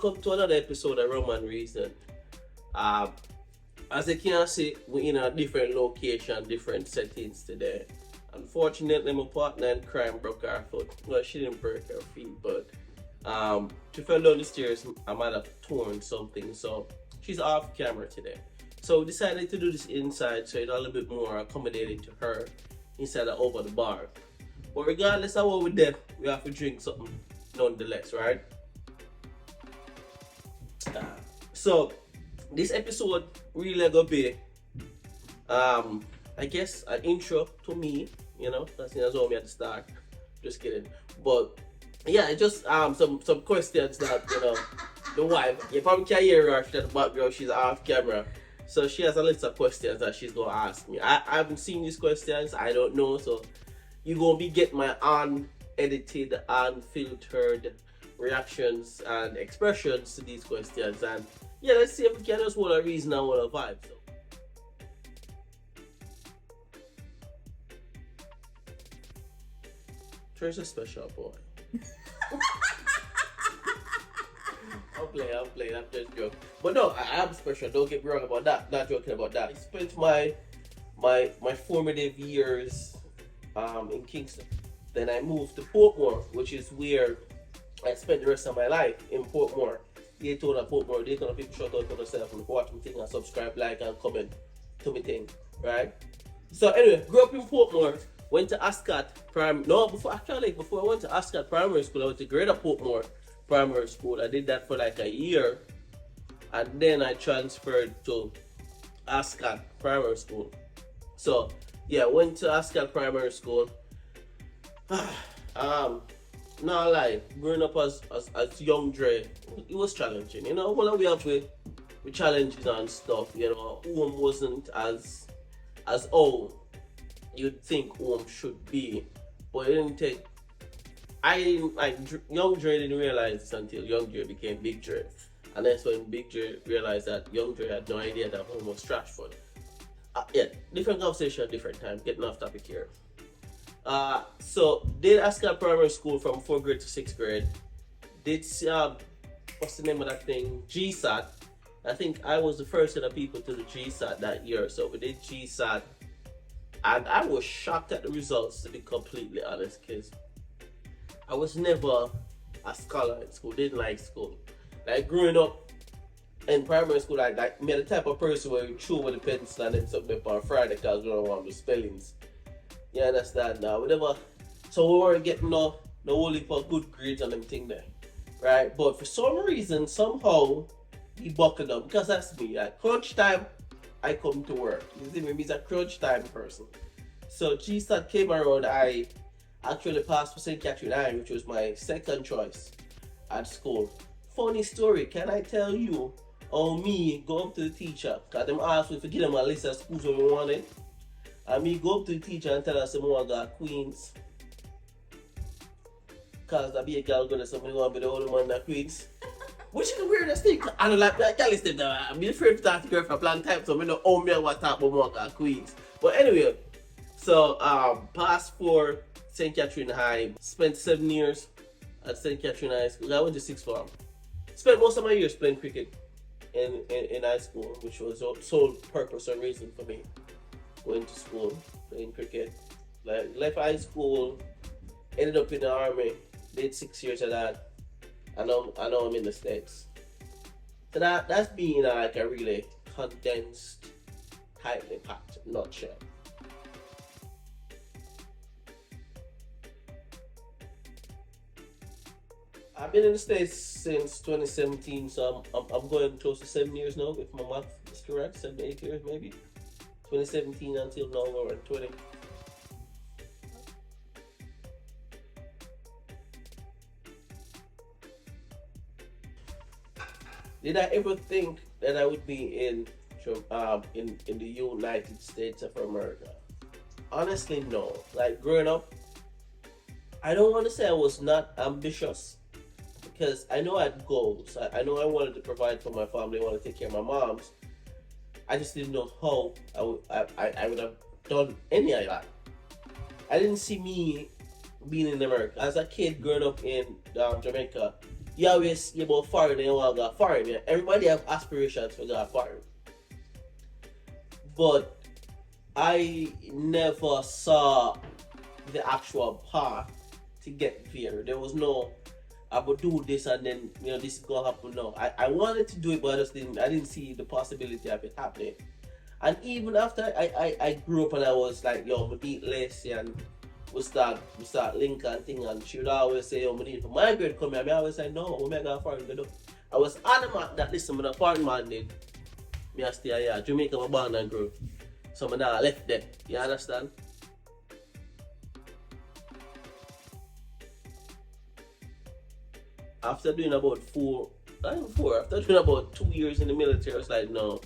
welcome to another episode of Roman Reason. Um, as you can see, we're in a different location, different settings today. Unfortunately, my partner in crime broke her foot. Well, she didn't break her feet, but she fell down the stairs. I might have torn something, so she's off camera today. So we decided to do this inside, so it's a little bit more accommodating to her instead of over the bar. But regardless of what we did, we have to drink something nonetheless, right? So this episode really gonna be I guess an intro to me, that's all me at the start. Just kidding. But yeah, just some questions that the wife, you probably can't hear her at the background, she's off camera. So she has a list of questions that she's gonna ask me. I haven't seen these questions, I don't know, so you're gonna be getting my unedited, unfiltered reactions and expressions to these questions. And yeah, let's see if we can just hold a reason and hold a vibe. So. Trey's a special boy. I'm playing, I'm just joking. But no, I am special, don't get me wrong about that. Not joking about that. I spent my formative years in Kingston. Then I moved to Portmore, which is where I spent the rest of my life, in Portmore. Daytona, Portmore, Daytona. People shout out to themselves and watch me thing and subscribe, like and comment to me thing, right? So anyway, grew up in Portmore, went to Ascot before I went to Ascot Primary School, I went to Greater Portmore Primary School. I did that for like a year, and then I transferred to Ascot Primary School. So yeah, went to Ascot Primary School. Not lie, growing up as young Dre, it was challenging. When we have with challenges and stuff, home wasn't as old you'd think home should be. But it didn't take. Young Dre didn't realize this until Young Dre became Big Dre. And that's when Big Dre realized that Young Dre had no idea that home was trash for him. Yeah, different conversation, different time, getting off topic here. So did Ascot Primary School from 4th grade to 6th grade. Did what's the name of that thing? GSAT. I think I was the first of the people to the GSAT that year. So we did GSAT, and I was shocked at the results, to be completely honest, because I was never a scholar in school. Didn't like school. Like growing up in primary school, like me the type of person where you chew with a pencil and then something up on Friday because we don't want the spellings. You understand now? So we weren't getting no whole heap of good grades on them thing there, right? But for some reason, somehow, he buckled up, because that's me. At crunch time, I come to work. You see me? He's a crunch time person. So GSAT came around, I actually passed for St. Catherine High, which was my second choice at school. Funny story, can I tell you how me go up to the teacher? Because them asked me to give them a list of schools we wanted. And me go up to the teacher and tell her some more got Queens. Cause that be a girl gonna say me want to be the only one that Queens. Which is the weirdest thing. I don't like that. Girl is there. I'm afraid to talk to girl for a long time, so I don't own me what type of more got Queens. But anyway, so passed for St. Catherine High. Spent 7 years at St. Catherine High School. I went to 6th form. Spent most of my years playing cricket in high school, which was the sole purpose and reason for me going to school, playing cricket. Like, left high school, ended up in the army, did 6 years of that. I know I'm in the States. So that's being like a really condensed, tightly packed nutshell. I've been in the States since 2017, so I'm going close to 7 years now, if my math is correct, 7, 8 years maybe. 2017 until now, we're at 20. Did I ever think that I would be in the United States of America? Honestly, no. Like growing up, I don't want to say I was not ambitious, because I know I had goals. I know I wanted to provide for my family, I wanted to take care of my moms. I just didn't know how I would have done any of that. I didn't see me being in America. As a kid growing up in Jamaica, You always hear about foreign and you want to go foreign. Yeah? Everybody have aspirations to go foreign. But I never saw the actual path to get there. There was no I would do this and then this is gonna happen now. I wanted to do it but I didn't see the possibility of it happening. And even after I grew up and I was like, yo, I need Lacey and we start link and thing and she would always say, yo, I need for my grade come here. I always say, no, we make a foreign go. I was adamant that listen, when a foreign man did, me I stay here, Jamaica my born and grew. So I now left there. You understand? After doing about after doing about 2 years in the military, I was like, no,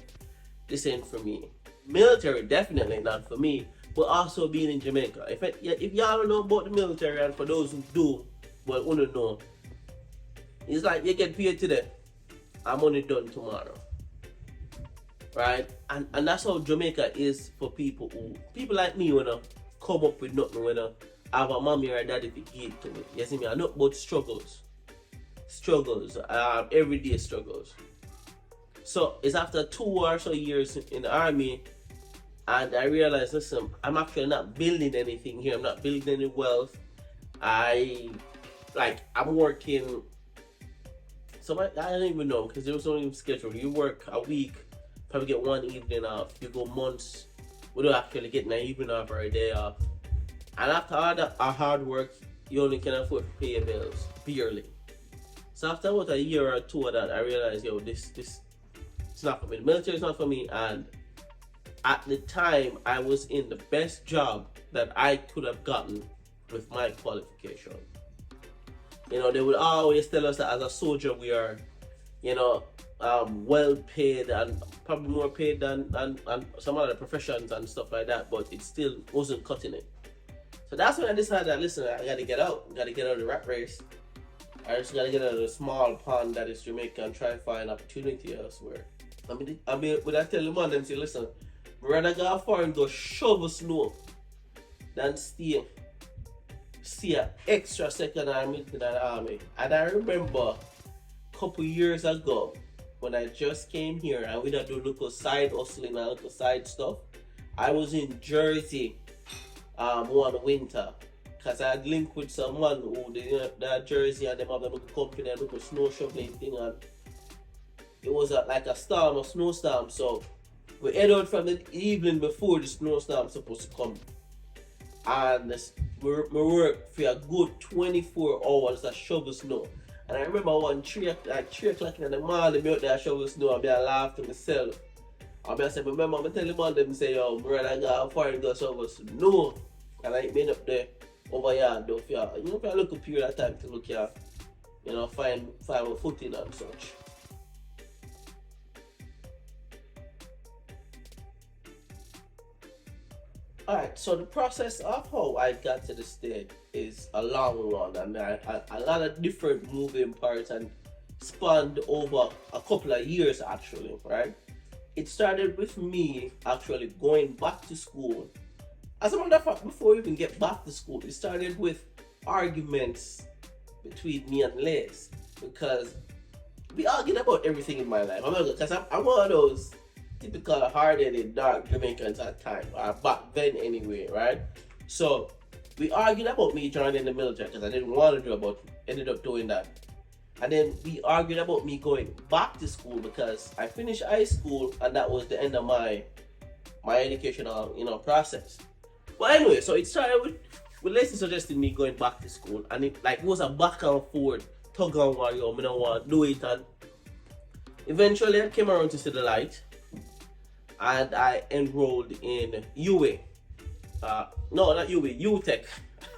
this ain't for me. Military, definitely not for me, but also being in Jamaica. If y'all don't know about the military, and for those who do, but want to know, it's like you get paid today, I'm only done tomorrow. Right? And that's how Jamaica is for people like me when I come up with nothing, when I have a mommy or a daddy to give to me. You see me? I know about struggles, everyday struggles. So it's after 2 or so years in the army, and I realized, listen, I'm actually not building anything here. I'm not building any wealth. I'm working. So I don't even know because there was only schedule. You work a week, probably get 1 evening off. You go months without actually getting an evening off or a day off. And after all that hard work, you only can afford to pay your bills, barely. So after about a year or two of that, I realized, yo, this it's not for me. The military is not for me. And at the time, I was in the best job that I could have gotten with my qualification. They would always tell us that as a soldier we are, well paid and probably more paid than some other professions and stuff like that, but it still wasn't cutting it. So that's when I decided that, listen, I gotta get out. I gotta get out of the rat race. I just gotta get out of the small pond that is Jamaica and try to find opportunity elsewhere. When I tell the man, them say, listen, I'd rather go far and go shovel snow than stay an extra second army in the army. And I remember a couple years ago when I just came here and we did do local side hustling and local side stuff. I was in Jersey one winter because I had linked with someone who they Jersey and them have a local company and local snow shoveling thing, and it was like a snowstorm. So we head out from the evening before the snowstorm supposed to come. And we worked for a good 24 hours to shovel snow. And I remember one 3 o'clock in the morning, me out there shovel snow and I laughed to myself. And I said, remember, I tell the man them say, yo, brother, I got a foreign go shovel snow. And I been up there over here, though, for a little period of time to look here, find a footing and such. Alright, so the process of how I got to the state is a long one, and a lot of different moving parts and spanned over a couple of years actually, right? It started with me actually going back to school. As a matter of fact, before we even get back to school, it started with arguments between me and Les, because we argued about everything in my life. Because I'm one of those typical hard-headed dark Jamaicans at time, or back then anyway, right? So we argued about me joining the military because I didn't want to ended up doing that. And then we argued about me going back to school because I finished high school and that was the end of my educational process. But anyway, so it started with Lacey suggesting me going back to school, and it was a back and forth tug and war, I don't want to do it, and eventually I came around to see the light. And I enrolled in UA. No, not UA, UTech.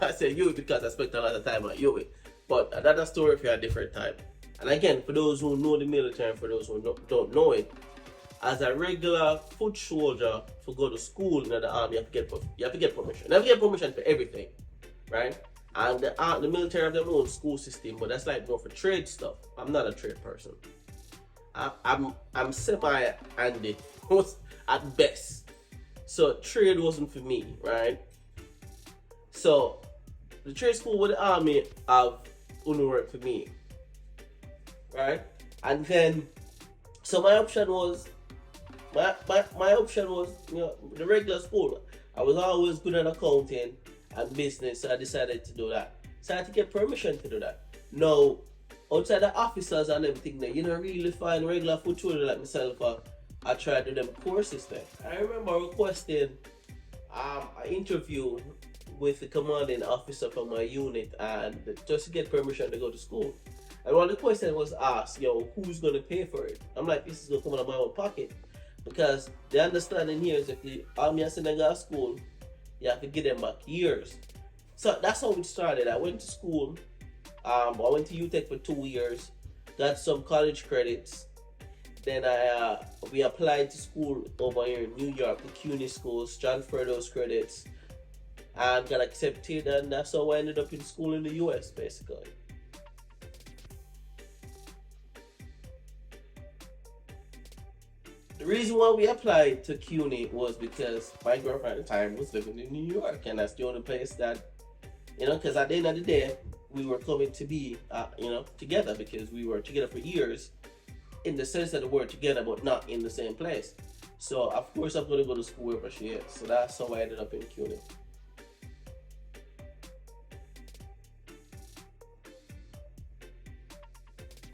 I say UA because I spent a lot of time at UA. But that's a story for a different time. And again, for those who know the military and for those who don't know it, as a regular foot soldier to go to school in the army, you have to get permission. You have to get permission for everything, right? And the military have their own school system, but that's like more for trade stuff. I'm not a trade person. I'm semi-handy at best. So trade wasn't for me, right? So the trade school with the army have only worked for me. right? And then, so my option was, the regular school. I was always good at accounting and business, so I decided to do that. So I had to get permission to do that. Now, outside the officers and everything there, you don't really find regular foot soldier like myself. I tried to do them courses there. I remember requesting an interview with the commanding officer for my unit and just to get permission to go to school. And one of the questions was asked, who's gonna pay for it? I'm like, this is gonna come out of my own pocket. Because the understanding here is if the army and Senegal school, you have to give them back years. So that's how it started. I went to school. I went to UTech for 2 years, got some college credits. Then we applied to school over here in New York, the CUNY schools, transferred those credits, and got accepted. And that's how I ended up in school in the US, basically. The reason why we applied to CUNY was because my girlfriend at the time was living in New York, and that's the only place that, because at the end of the day, we were coming to be, together, because we were together for years, in the sense that the word together, but not in the same place. So of course I'm going to go to school wherever she is. So that's how I ended up in CUNY.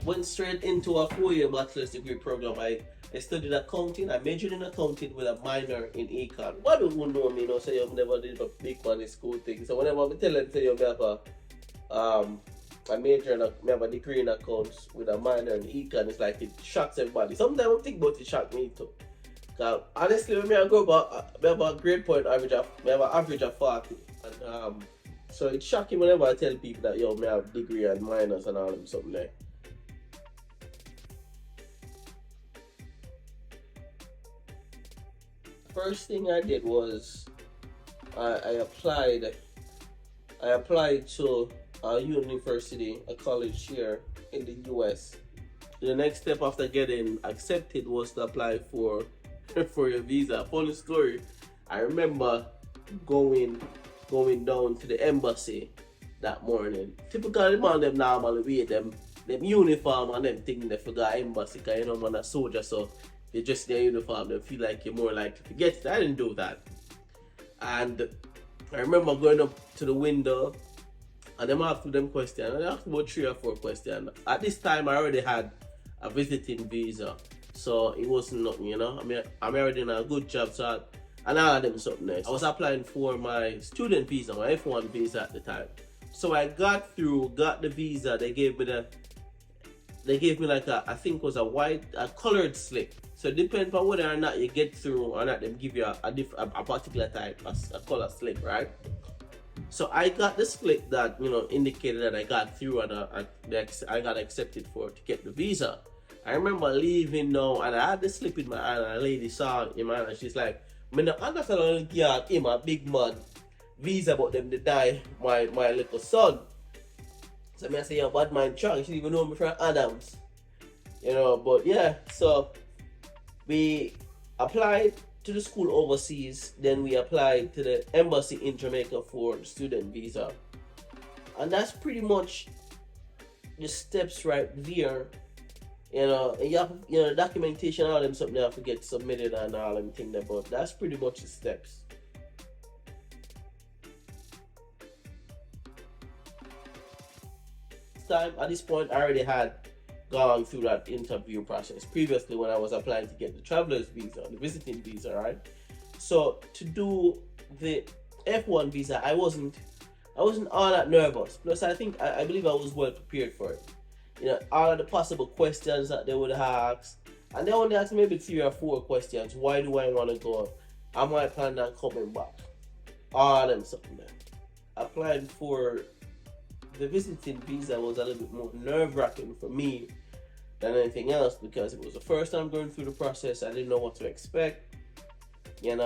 Went straight into a 4-year bachelor's degree program. I studied accounting. I majored in accounting with a minor in econ. What do you know me? Say you've never did a big money school thing. So whenever I tell them, say you have a major and I have a degree in accounts with a minor in econ, it's like it shocks everybody. Sometimes I think about it shock me too. Cause honestly, when I go about, I have a grade point average of, I have an average of 40. And so it's shocking whenever I tell people that I have a degree and minors and all them something there. First thing I did was I applied to a university, a college here in the US. The next step after getting accepted was to apply for your visa. Funny story, I remember going down to the embassy that morning. Typically, man, them normally wear them uniform and them thing they forgot embassy, because man a soldier, so they just their uniform, they feel like you're more likely to get it. I didn't do that. And I remember going up to the window and them asking them questions. I asked about 3 or 4 questions. At this time I already had a visiting visa, so it wasn't nothing, I'm already in a good job, so and I had them something else. I was applying for my student visa, my F1 visa at the time. So I got the visa. They gave me like I think it was a colored slip. So it depends on whether or not you get through or not, them give you a particular type, a color slip, right? So I got the slip that indicated that I got through and I got accepted to get the visa. I remember leaving now and I had the slip in my hand and a lady saw it in my hand and she's like, I don't understand him a big man visa but them to die my little son. So I say, bad man Chang, she even know me from Adams. But yeah, so we applied to the school overseas, then we applied to the embassy in Jamaica for the student visa. And that's pretty much the steps right there. You have the documentation, all them something you have to get submitted and all them thing there, but that's pretty much the steps. At this point I already had gone through that interview process previously when I was applying to get the traveler's visa, the visiting visa, right? So to do the F1 visa, I wasn't all that nervous. Plus I believe I was well prepared for it. All of the possible questions that they would ask, and they only asked maybe 3 or 4 questions. Why do I want to go? Am I planning on coming back? All them something there. Applying for the visiting visa was a little bit more nerve-wracking for me than anything else, because it was the first time going through the process. I didn't know what to expect, and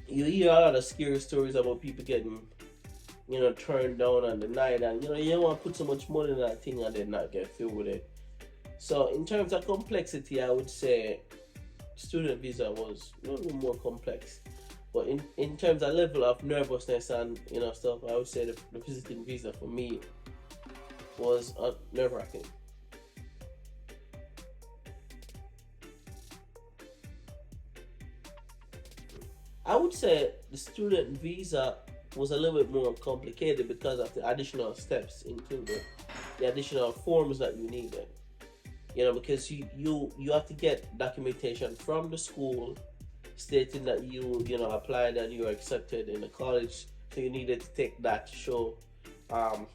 you hear a lot of scary stories about people getting, turned down and denied, and you don't want to put so much money in that thing and then not get through with it. So in terms of complexity, I would say student visa was a little more complex. But in terms of level of nervousness and stuff, I would say the visiting visa for me was nerve-wracking. I would say the student visa was a little bit more complicated because of the additional steps included, the additional forms that you needed. Because you have to get documentation from the school stating that you applied and you were accepted in the college. So you needed to take that to show um,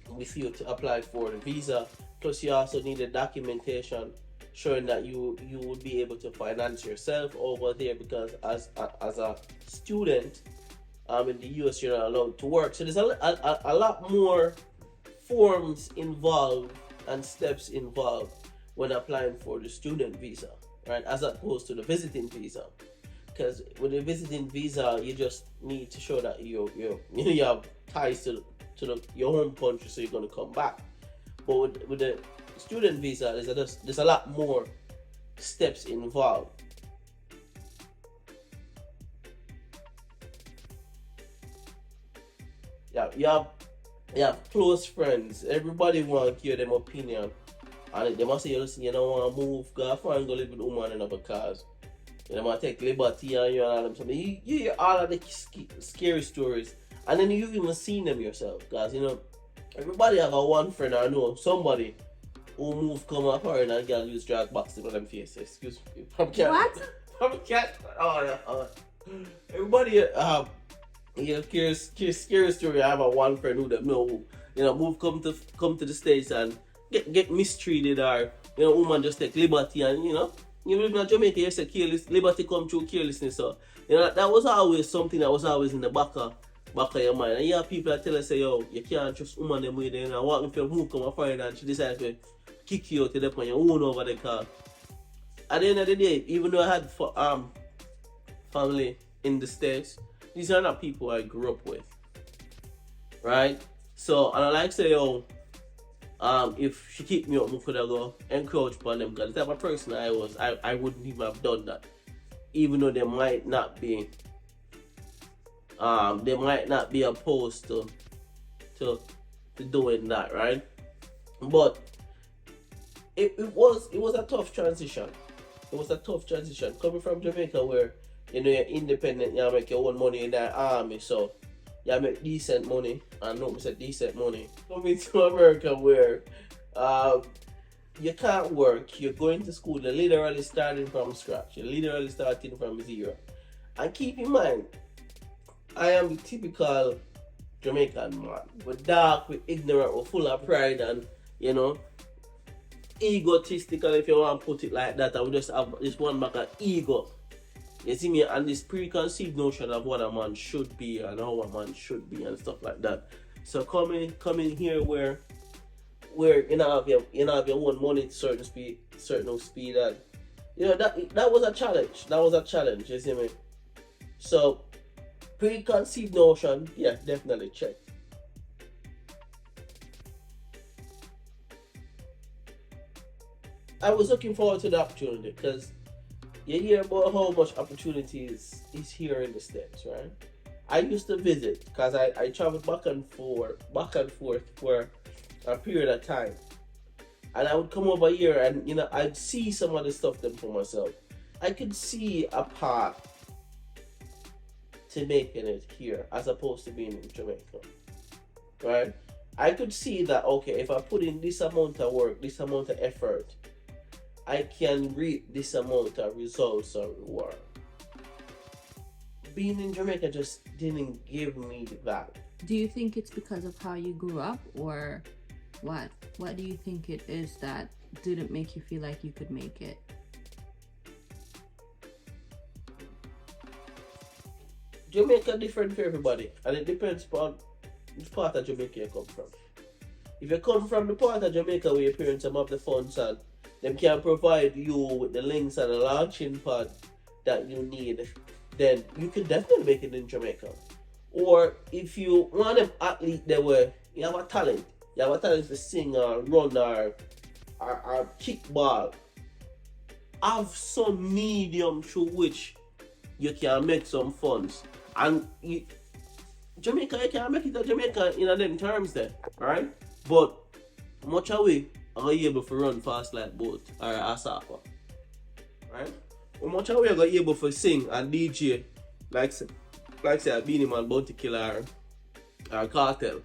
with you to apply for the visa. Plus, you also needed documentation showing that you would be able to finance yourself over there, because as a student in the US you're not allowed to work. So there's a lot more forms involved and steps involved when applying for the student visa, right? As opposed to the visiting visa. Because with the visiting visa, you just need to show that you have ties to your home country, so you're going to come back. But with the student visa, there's a lot more steps involved. Yeah, you have close friends. Everybody want to hear them opinion, and they must say, listen, you don't want to move, go find go live with woman in because they might take liberty on you and all them something. You hear all of the scary stories, and then you even seen them yourself, guys. Everybody have a one friend or know somebody who move come up foreign and girl use drag box to them face. Excuse me. What? From cat. Oh yeah. Everybody scary story. I have a one friend who them know move come to the States and get mistreated, or woman just take liberty, and you live in Jamaica, you say careless liberty come through carelessness. So that was always something that was always in the back of your mind. And you have people that tell us, say, yo, you can't trust woman them way there. And what if your move come a foreign and she decides to kick you out to the point you own over the car. At the end of the day, even though I had family in the States, these are not people I grew up with, right? So, and I like say, yo, if she kicked me up, I could have go encroach upon them, because the type of person I was, I wouldn't even have done that, even though they might not be opposed to doing that, right? But it was a tough transition. It was a tough transition coming from Jamaica, where you're independent, you make your own money in the army, so you make decent money, and not say decent money. Coming to America, where you can't work, you're going to school, you're literally starting from scratch, you're literally starting from zero. And keep in mind, I am the typical Jamaican man. We're dark, we're ignorant, we're full of pride, and egotistical, if you want to put it like that. I would just have this one back of ego. You see me, and this preconceived notion of what a man should be and how a man should be and stuff like that. So coming here where you have your own money to certain speed, and that was a challenge. That was a challenge, you see me. So preconceived notion, yeah, definitely check. I was looking forward to the opportunity, because you hear about how much opportunities is here in the States, right? I used to visit, because I traveled back and forth for a period of time. And I would come over here and, I'd see some of the stuff them for myself. I could see a path to making it here as opposed to being in Jamaica, right? I could see that, okay, if I put in this amount of work, this amount of effort, I can reap this amount of results or reward. Being in Jamaica just didn't give me that. Do you think it's because of how you grew up, or what? What do you think it is that didn't make you feel like you could make it? Jamaica different for everybody, and it depends on which part of Jamaica you come from. If you come from the part of Jamaica where your parents have the funds and them can provide you with the links and the launching pad that you need, then you can definitely make it in Jamaica. Or if you want an athlete that where you have a talent to sing or run or kickball, have some medium through which you can make some funds. And Jamaica, you can make it to Jamaica in them terms there, right? But much away, are you able to run fast like boat or a soccer, right? How much away are you able to sing and DJ like like say a Beanie Man bounty killer or cartel.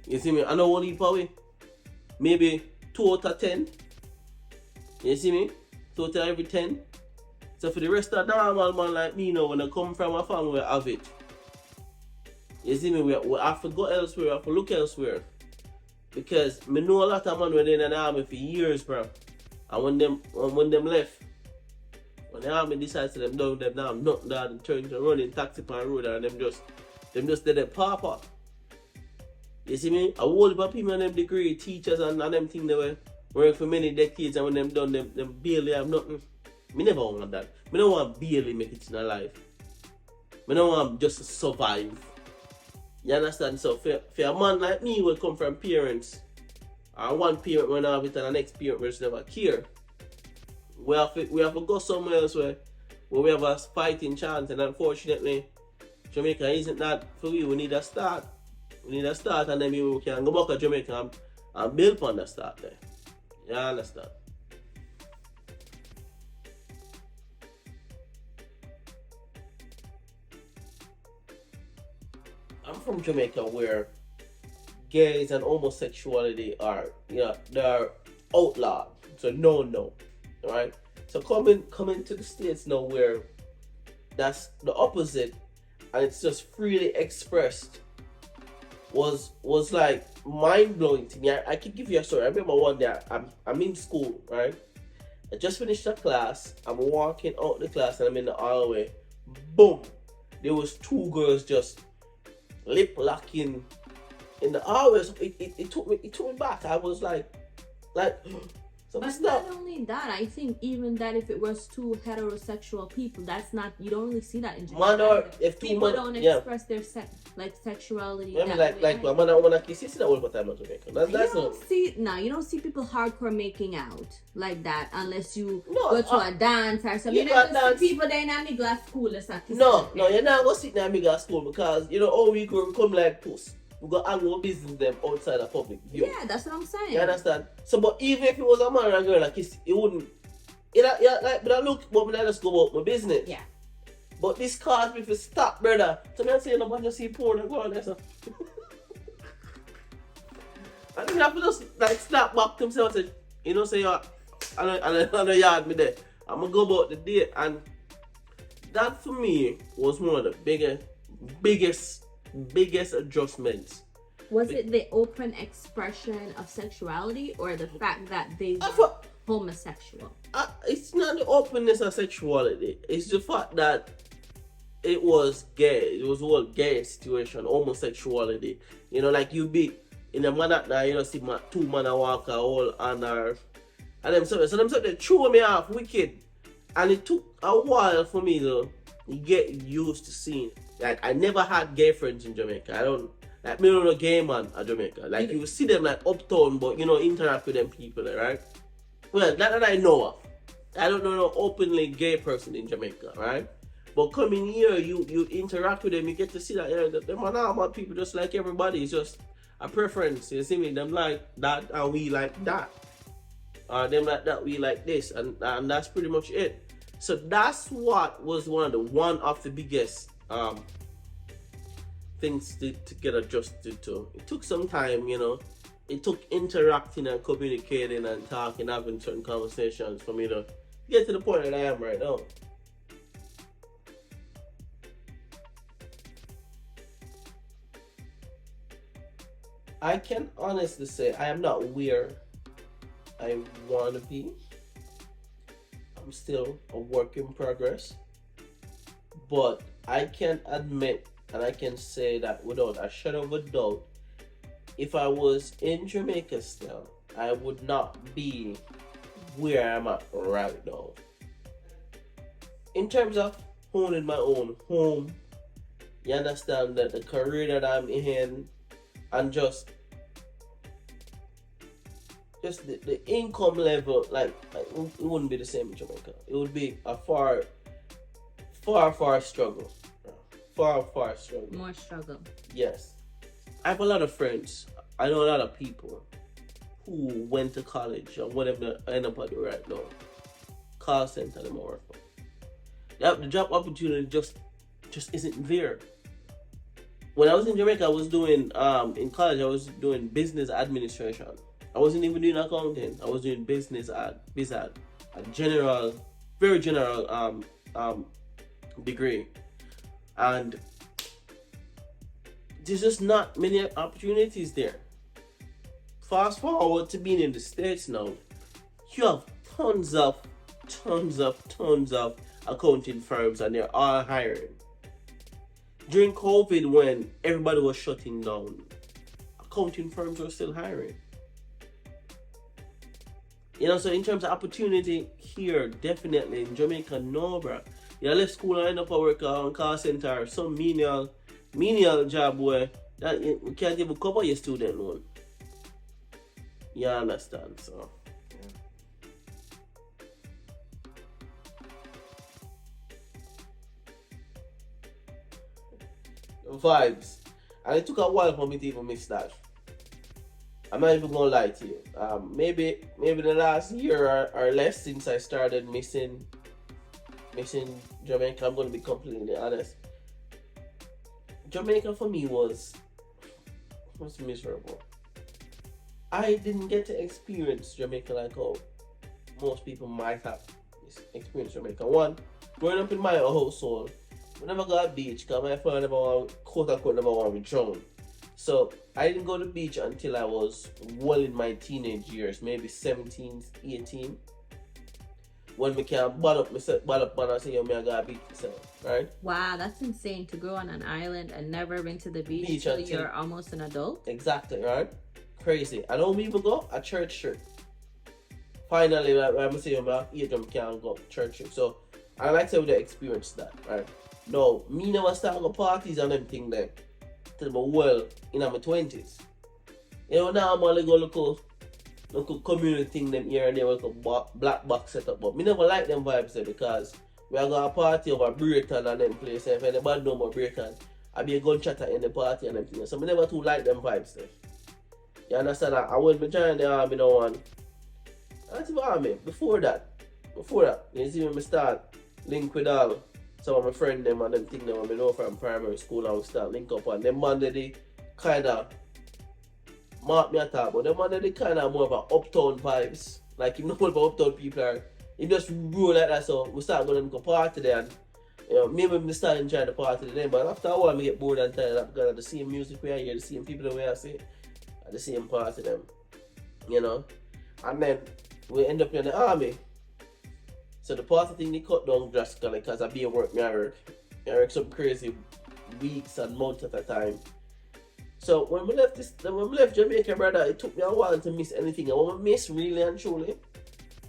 You see me? I know one heap away. Maybe 2 out of 10. You see me? 2 out of every 10. So for the rest of the normal man like me now, when I come from a family, we have it. You see me? We have to go elsewhere, we have to look elsewhere. Because me know a lot of men were in the army for years, bro. And when them left, when the army decides to them down, them now nothing that and turn to running taxi on the road and them just did a papa. You see me? A whole heap of people and them degree, teachers and them thing they were work for many decades, and when them done them barely have nothing. Me never want that. Me don't want barely make it in life. Me don't want just to survive. You understand? So for a man like me will come from parents, or one parent when I have it and the next parent will just never care. We have to go somewhere else where we have a fighting chance, and unfortunately Jamaica isn't that for we. We need a start. We need a start, and then we can go back to Jamaica and build on the start there. You understand? I'm from Jamaica where gays and homosexuality are, they're outlawed. So no. Alright? So coming to the States now where that's the opposite and it's just freely expressed was like mind blowing to me. I can give you a story. I remember one day I'm in school, right? I just finished a class. I'm walking out the class and I'm in the hallway. Boom! There was 2 girls just lip locking in the hallway. So it took me back. I was like so But not only that, I think even that if it was 2 heterosexual people, that's not, you don't really see that in Jamaica. Man or if 2 people man, don't express their sexuality. I mean, like my man wanna kiss, you see that all the time in Jamaica. You don't see people hardcore making out like that unless you go to a dance or something. You don't see people there in a glass school or something. No, you're not gonna sit in a glass school because all we come like puss. We got our business them outside the public view. Yeah, that's what I'm saying. You understand? So, but even if it was a man and a girl like kiss, it wouldn't. But I look, but I just go about my business. Yeah. But this caused me to stop, brother. So me say nobody just see porn and go on there. So. I think I have to just snap back to himself and say, say I know yard me there. I'm gonna go about the date, and that for me was one of the biggest adjustments. Was it the open expression of sexuality or the fact that they were homosexual? It's not the openness of sexuality. It's the fact that it was gay. It was a whole gay situation, homosexuality. Like you be in a man that now, see 2 man walk all and them so they threw me off wicked. And it took a while for me to get used to seeing. Like I never had gay friends in Jamaica. I don't know gay man in Jamaica. Like you see them like uptown, but interact with them people there, right? Well, not that I know of. I don't know no openly gay person in Jamaica, right? But coming here, you interact with them, you get to see that them are normal people just like everybody. It's just a preference. You see me? Them like that and we like that. Them like that, we like this, and that's pretty much it. So that's what was one of the biggest things to get adjusted to. It took some time, It took interacting and communicating and talking, having certain conversations for me to get to the point that I am right now. I can honestly say I am not where I want to be. I'm still a work in progress. But I can admit and I can say that without a shadow of a doubt, if I was in Jamaica still, I would not be where I'm at right now. In terms of owning my own home, you understand that the career that I'm in and just the income level, like it wouldn't be the same in Jamaica. It would be a far struggle. Far struggle. More struggle. Yes. I have a lot of friends. I know a lot of people who went to college and whatever I end up doing right now. Call center them work for. The job opportunity just just isn't there. When I was in Jamaica, I was doing in college. I was doing business administration. I wasn't even doing accounting. I was doing business biz ad, a general, very general degree, and there's just not many opportunities there. Fast forward to being in the States now, you have tons of accounting firms, and they're all hiring. During COVID, when everybody was shutting down, accounting firms were still hiring. So in terms of opportunity here, definitely in Jamaica, no, bro. You left school and end up at work on call center or some menial job where that you can't even cover your student loan. You understand? So. Vibes, and it took a while for me to even miss that. I'm not even gonna lie to you. Maybe the last year or less since I started missing Jamaica. I'm gonna be completely honest. Jamaica for me was miserable. I didn't get to experience Jamaica like how most people might have experienced Jamaica. One, growing up in my household, we never got a beach because my father never want to drown. So I didn't go to the beach until I was well in my teenage years, maybe 17, 18. When we can ball up and say, yo, me I got a beach myself, right? Wow, that's insane to go on an island and never been to the beach until you're almost an adult. Exactly, right? Crazy. I don't even go a church trip. Finally, I'm say, yo, me can't go church trip. So I like to experience that, right? No, me never start go parties and them thing then till I'm well in my 20s. Now I'm only go local community thing them here and there with a black box setup. But me never like them vibes there because we are going to party over Brighton and them place. If anybody know about Brighton, I be a gunshot in the party and them things. So me never too like them vibes there. You understand? I went to join the army now one. That's the army. Before that, you see when I start link with all some of my friends them and them thing them I know from primary school and we start link up and them man they kinda mark me at all, but them man they kinda more of a uptown vibes. Like you know what about uptown people are. You just roll like that, so we start going to party there and maybe we start enjoying the party then, but after a while we get bored and tired of because of the same music we hear, the same people that we see at the same party them. And then we end up in the army. So the party thing they cut down drastically because I be at work, I work some crazy weeks and months at a time. So when we left Jamaica, brother, it took me a while to miss anything. I want to miss really and truly.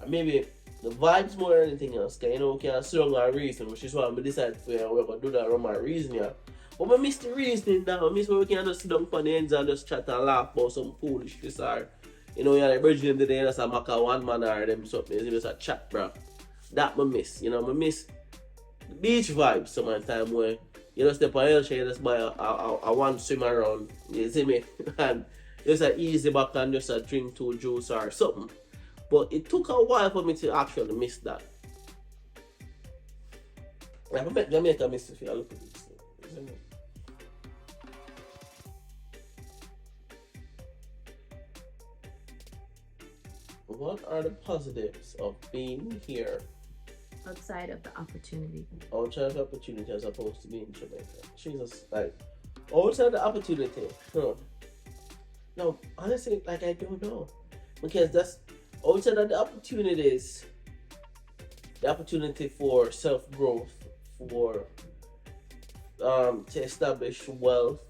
And maybe the vibes more than anything else. Because we can't strong our reason, which is why I decided we're going to do that around my reason here. But I miss the reasoning now. I miss where we can just sit down on the ends and just chat and laugh about some foolishness or you're like bridging the day, that's a maca one man or them something. It's just a chat, bro. That I miss. I miss the beach vibes sometimes where you just step on the shade, just buy a one swim around, you see me? And just an easy back and just a drink two juice or something. But it took a while for me to actually miss that. Like I bet Jamaica miss if you look at this thing. You see me? What are the positives of being here? Outside of the opportunity. Outside of the opportunity as opposed to being in Jamaica. Jesus, like, outside the opportunity. No, honestly, like, I don't know. Because that's, outside of the opportunities, the opportunity for self-growth, for, to establish wealth,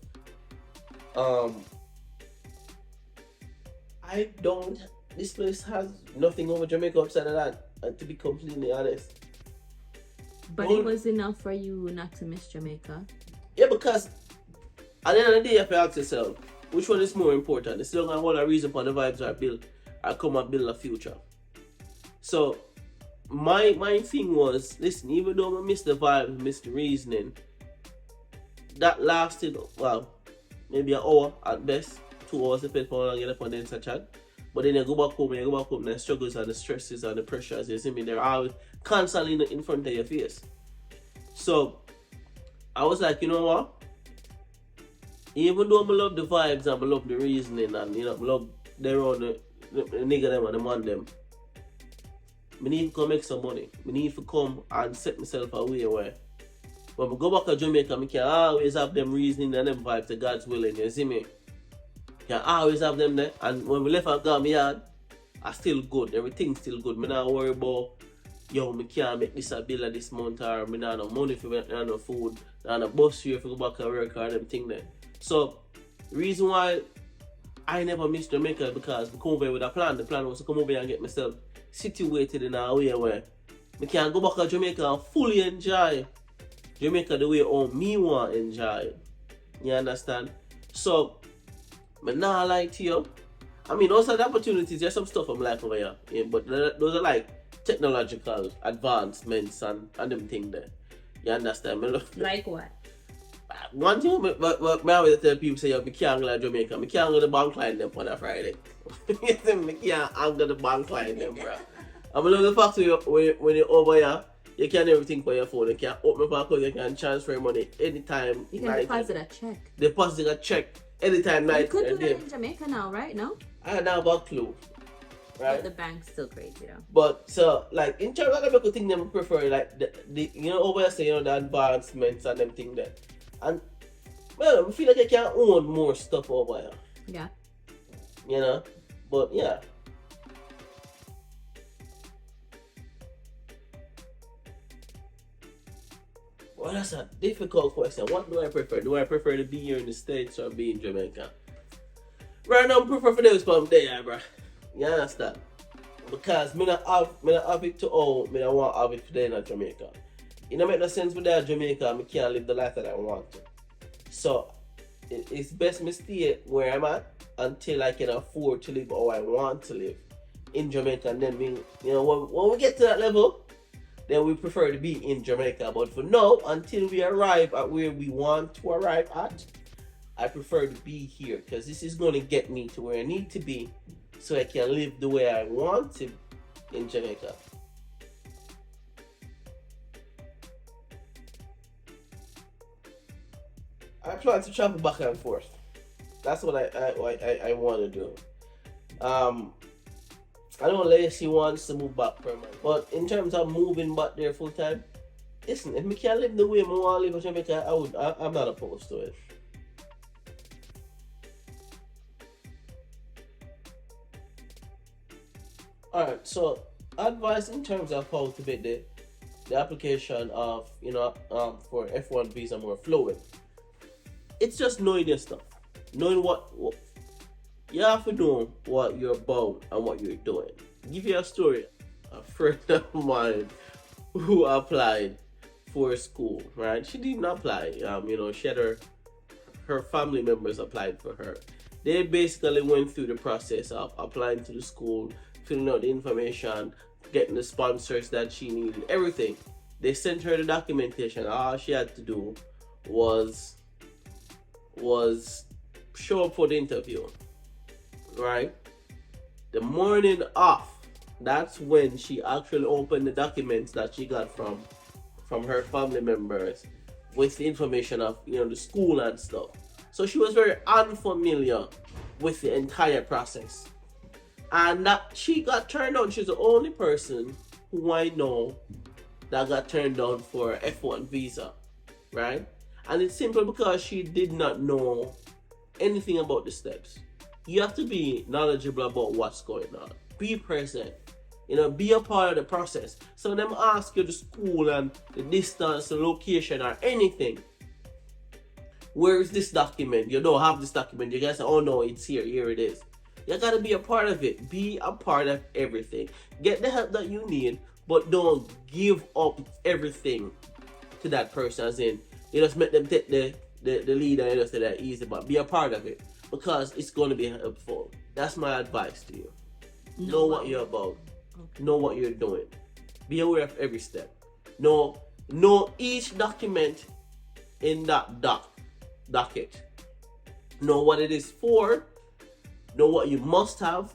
this place has nothing over Jamaica outside of that, to be completely honest. But it was enough for you not to miss Jamaica? Yeah, because at the end of the day, you have to ask yourself, which one is more important? It's not what a reason for the vibes I come and build a future. So, my thing was, listen, even though I missed the vibe, missed the reasoning, that lasted, well, maybe an hour at best, 2 hours depending on how long you get up on the inside chat. But then you go back home, the struggles and the stresses and the pressures, you see me, they're always constantly in front of your face. So, I was like, you know what? Even though I love the vibes and I love the reasoning and I love their own the nigga them and the man them, I need to come make some money. I need to come and set myself away where when I go back to Jamaica, I can always have them reasoning and them vibes to God's willing, you see me? Can always have them there. And when we left at Gam yard, I still good. Everything's still good. I not worry about I can't make this a bill of this month, or I not no money for me, no food, and a bus here if I go back to work or them thing there. So reason why I never miss Jamaica because I come over with a plan. The plan was to come over and get myself situated in a way where I can go back to Jamaica and fully enjoy Jamaica the way me want to enjoy it. You understand? So but now I like to you. I mean, those are the opportunities. There's some stuff I'm like over here. Yeah, but those are like technological advancements and them things there. You understand me? Like what? One thing, but I always tell people say, I can't go to Jamaica. I can't go to the bank line them on a Friday. I can't angle the bank line them, bro. I'm going to the fact when you're over here, you can do everything for your phone. You can open your account, you can transfer money anytime. You can deposit a check. Deposit a check anytime night. You could do that in Jamaica now, right? No? I had now about clue. Right? But the bank's still crazy though. But so like in terms of the people think them prefer like the over here say the advancements and them thing there. And well I feel like I can own more stuff over here. Yeah. You know? But yeah. Well, that's a difficult question. What do I prefer? Do I prefer to be here in the States or be in Jamaica? Right now, I prefer for those from there, bro. You understand? Because I don't have it to all, I don't want to have it for there in Jamaica. It don't make no sense for there in Jamaica, I can't live the life that I want to. So, it's best me stay where I'm at until I can afford to live how I want to live in Jamaica. And then, when we get to that level, then we prefer to be in Jamaica. But for now, until we arrive at where we want to arrive at, I prefer to be here because this is going to get me to where I need to be so I can live the way I want to in Jamaica. I plan to travel back and forth. That's what I want to do. I know Lacey wants to move back permanently, but in terms of moving back there full time, listen, if I can't live the way I want to live in Jamaica, I'm not opposed to it. Alright, so advice in terms of how to make the application of for F1 visa more fluid. It's just knowing your stuff, knowing what you have to know what you're about and what you're doing. Give you a story. A friend of mine who applied for school, right? She didn't apply. She had her family members applied for her. They basically went through the process of applying to the school, filling out the information, getting the sponsors that she needed, everything. They sent her the documentation. All she had to do was show up for the interview. Right? The morning off, that's when she actually opened the documents that she got from her family members with the information of the school and stuff. So she was very unfamiliar with the entire process. And that she got turned down. She's the only person who I know that got turned down for an F1 visa. Right? And it's simple because she did not know anything about the steps. You have to be knowledgeable about what's going on. Be present. Be a part of the process. So them ask you the school and the distance, the location or anything. Where is this document? You don't have this document. You guys say, oh no, it's here. Here it is. You gotta be a part of it. Be a part of everything. Get the help that you need, but don't give up everything to that person. As in, you just make them take the lead and you just say that easy, but be a part of it. Because it's going to be helpful. That's my advice to you. Know what you're about. Okay. Know what you're doing. Be aware of every step. Know each document in that docket. Know what it is for. Know what you must have.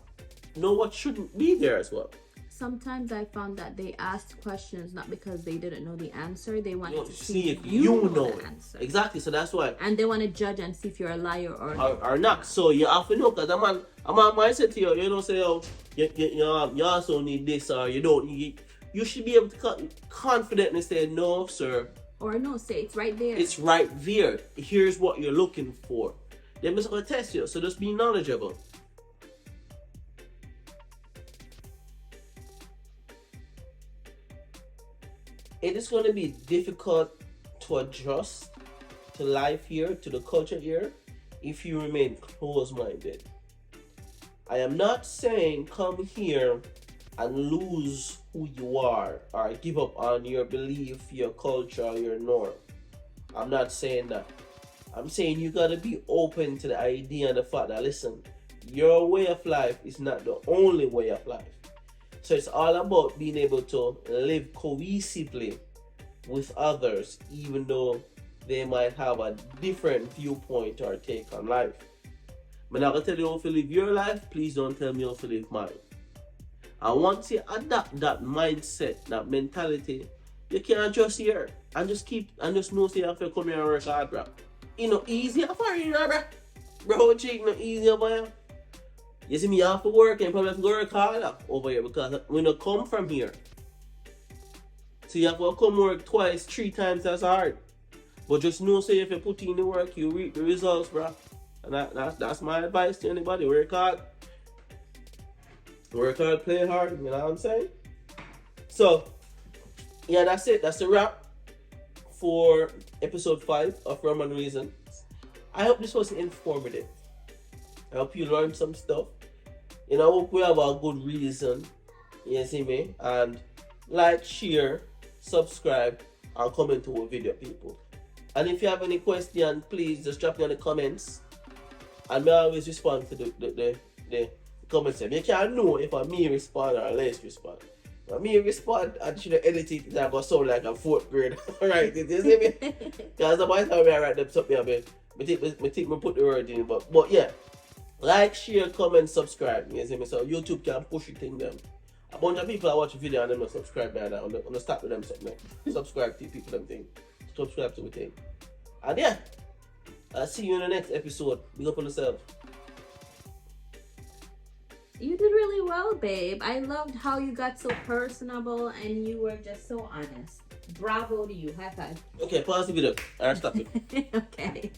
Know what shouldn't be there as well. sometimes I found that they asked questions not because they didn't know the answer. They wanted to see if you know the it. answer. Exactly. So that's why. And they want to judge and see if you're a liar or not. So you have to know, because a man might say to you, you don't say, oh, you also need this, or you don't need. You should be able to confidently say, no, sir. Or no, say it's right there. It's right there. Here's what you're looking for. They're just going to test you, so just be knowledgeable. It is going to be difficult to adjust to life here, to the culture here, if you remain close-minded. I am not saying come here and lose who you are or give up on your belief, your culture, or your norm. I'm not saying that. I'm saying you gotta be open to the idea and the fact that, listen, your way of life is not the only way of life. So it's all about being able to live cohesively with others, even though they might have a different viewpoint or take on life. I'm not gonna tell you how to live your life, please don't tell me how to live mine. And once you adapt that mindset, that mentality, you can't just here and just know say you have to come here and work hard, bro. You know, easier for you, bro. Bro, check no easier for you. You see me, you have to work and probably have to work harder over here, because when you come from here, so you have to come work twice, 3 times as hard. But just know, say if you put in the work, you reap the results, bro. And that's my advice to anybody. Work hard. Work hard, play hard, you know what I'm saying? So, yeah, that's it. That's a wrap for episode 5 of Roman Reason. I hope this was informative. I hope you learned some stuff. You know, I hope we have a good reason. You see me? And like, share, subscribe, and comment to our video, people. And if you have any question, please just drop me in the comments. And I always respond to the comments. You can't know if I'm me respond or Les respond. When me respond, I should have edited it. I go sound like a 4th grade. Alright, you see me? Because the time I write them something, I think me put the word in. But yeah, like, share, comment, subscribe. You see me? So YouTube can push it in them. A bunch of people are watching video and them not subscribe by that. I'm gonna start with them something. Subscribe to people them thing. Subscribe to the thing. And yeah, I'll see you in the next episode. Big up on yourself. You did really well, babe. I loved how you got so personable and you were just so honest. Bravo to you. High five. Okay, pause the video. Alright, stop it. Okay.